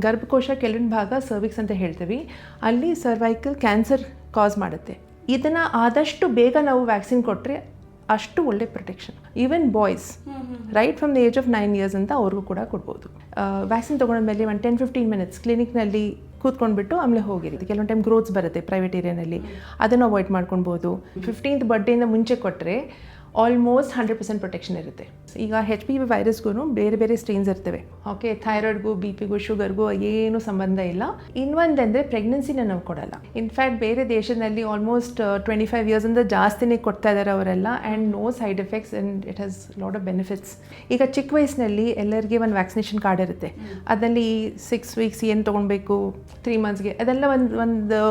ಗರ್ಭಕೋಶ ಕೆಳಗಿನ ಭಾಗ ಸರ್ವಿಕ್ಸ್ ಅಂತ ಹೇಳ್ತೀವಿ, ಅಲ್ಲಿ ಸರ್ವೈಕಲ್ ಕ್ಯಾನ್ಸರ್ ಕಾಸ್ ಮಾಡುತ್ತೆ. ಇದನ್ನು ಆದಷ್ಟು ಬೇಗ ನಾವು ವ್ಯಾಕ್ಸಿನ್ ಕೊಟ್ಟರೆ ಅಷ್ಟು ಒಳ್ಳೆ protection. Even boys right from the age of 9 years ಅಂತ ಅವ್ರಿಗೂ ಕೂಡ ಕೊಡ್ಬೋದು. ವ್ಯಾಕ್ಸಿನ್ ತೊಗೊಂಡ್ಮೇಲೆ ಒಂದು 10-15 minutes ಕ್ಲಿನಿಕ್ನಲ್ಲಿ ಕೂತ್ಕೊಂಡ್ಬಿಟ್ಟು ಆಮೇಲೆ ಹೋಗಿರಿ. ಕೆಲವೊಂದು ಟೈಮ್ ಗ್ರೋತ್ಸ್ ಬರುತ್ತೆ ಪ್ರೈವೇಟ್ ಏರಿಯಾನಲ್ಲಿ, ಅದನ್ನು ಅವಾಯ್ಡ್ ಮಾಡ್ಕೊಳ್ಬೋದು. 15th ಬರ್ಡೇಯಿಂದ ಮುಂಚೆ ಕೊಟ್ಟರೆ ಆಲ್ಮೋಸ್ಟ್ 100% ಪ್ರೊಟೆಕ್ಷನ್ ಇರುತ್ತೆ. ಈಗ HPV ವೈರಸ್ಗೂ ಬೇರೆ ಬೇರೆ ಸ್ಟ್ರೇನ್ಸ್ ಇರ್ತವೆ. ಓಕೆ, ಥೈರಾಯ್ಡ್ಗೂ, BP-ಗೂ, ಶುಗರ್ಗೂ ಏನು ಸಂಬಂಧ ಇಲ್ಲ. ಇನ್ನೊಂದಂದರೆ ಪ್ರೆಗ್ನೆನ್ಸಿನ ನಾವು ಕೊಡಲ್ಲ. ಇನ್ಫ್ಯಾಕ್ಟ್ ಬೇರೆ ದೇಶದಲ್ಲಿ ಆಲ್ಮೋಸ್ಟ್ 25 years ಇಂದ ಜಾಸ್ತಿನೇ ಕೊಡ್ತಾ ಇದ್ದಾರೆ ಅವರೆಲ್ಲ, and no side effects and it has lot of benefits. ಈಗ ಚಿಕ್ಕ ವಯಸ್ಸಿನಲ್ಲಿ ಎಲ್ಲರಿಗೆ ಒಂದು ವ್ಯಾಕ್ಸಿನೇಷನ್ ಕಾರ್ಡ್ ಇರುತ್ತೆ, ಅದರಲ್ಲಿ 6 weeks ಏನು ತೊಗೊಳ್ಬೇಕು, 3 monthsಗೆ, ಅದೆಲ್ಲ ಒಂದು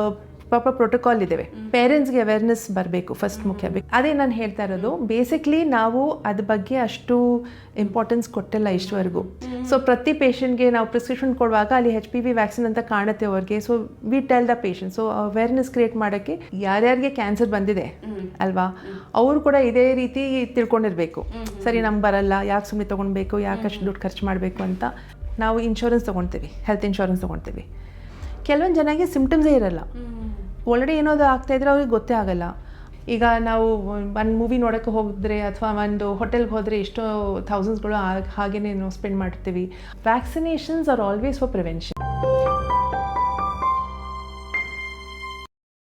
ಪ್ರಾಪರ್ ಪ್ರೋಟೋಕಾಲ್ ಇದ್ದಾವೆ. ಪೇರೆಂಟ್ಸ್ಗೆ ಅವೇರ್ನೆಸ್ ಬರಬೇಕು ಫಸ್ಟ್ ಮುಖ್ಯ. ಅದೇ ನಾನು ಹೇಳ್ತಾ ಇರೋದು, ಬೇಸಿಕ್ಲಿ ನಾವು ಅದ್ರ ಬಗ್ಗೆ ಅಷ್ಟು ಇಂಪಾರ್ಟೆನ್ಸ್ ಕೊಟ್ಟಿಲ್ಲ ಇಷ್ಟವರೆಗೂ. ಸೊ ಪ್ರತಿ ಪೇಷಂಟ್ಗೆ ನಾವು ಪ್ರಿಸ್ಕ್ರಿಪ್ಷನ್ ಕೊಡುವಾಗ ಅಲ್ಲಿ HPV ವ್ಯಾಕ್ಸಿನ್ ಅಂತ ಕಾಣುತ್ತೆ ಅವ್ರಿಗೆ. So we tell the patient. So awareness create ಮಾಡೋಕ್ಕೆ ಯಾರ್ಯಾರಿಗೆ ಕ್ಯಾನ್ಸರ್ ಬಂದಿದೆ ಅಲ್ವಾ, ಅವರು ಕೂಡ ಇದೇ ರೀತಿ ತಿಳ್ಕೊಂಡಿರಬೇಕು. ಸರಿ, ನಮ್ಗೆ ಬರಲ್ಲ, ಯಾಕೆ ಸುಮ್ಮನೆ ತೊಗೊಳ್ಬೇಕು, ಯಾಕೆ ಅಷ್ಟು ದುಡ್ಡು ಖರ್ಚು ಮಾಡಬೇಕು ಅಂತ. ನಾವು ಇನ್ಶೂರೆನ್ಸ್ ತೊಗೊಳ್ತೀವಿ, ಹೆಲ್ತ್ ಇನ್ಶೂರೆನ್ಸ್ ತೊಗೊಳ್ತೀವಿ. ಕೆಲವೊಂದು ಜನಕ್ಕೆ ಸಿಮ್ಟಮ್ಸೇ ಇರಲ್ಲ, ಆಲ್ರೆಡಿ ಏನೋದು ಆಗ್ತಾಯಿದ್ರೆ ಅವ್ರಿಗೆ ಗೊತ್ತೇ ಆಗಲ್ಲ. ಈಗ ನಾವು ಒಂದು ಮೂವಿ ನೋಡೋಕ್ಕೆ ಹೋಗಿದ್ರೆ ಅಥವಾ ಒಂದು ಹೋಟೆಲ್ಗೆ ಹೋದರೆ ಎಷ್ಟೋ ಥೌಸಂಡ್ಸ್ಗಳು ಹಾಗೇ ನಾವು ಸ್ಪೆಂಡ್ ಮಾಡ್ತೀವಿ. Vaccinations are always for prevention.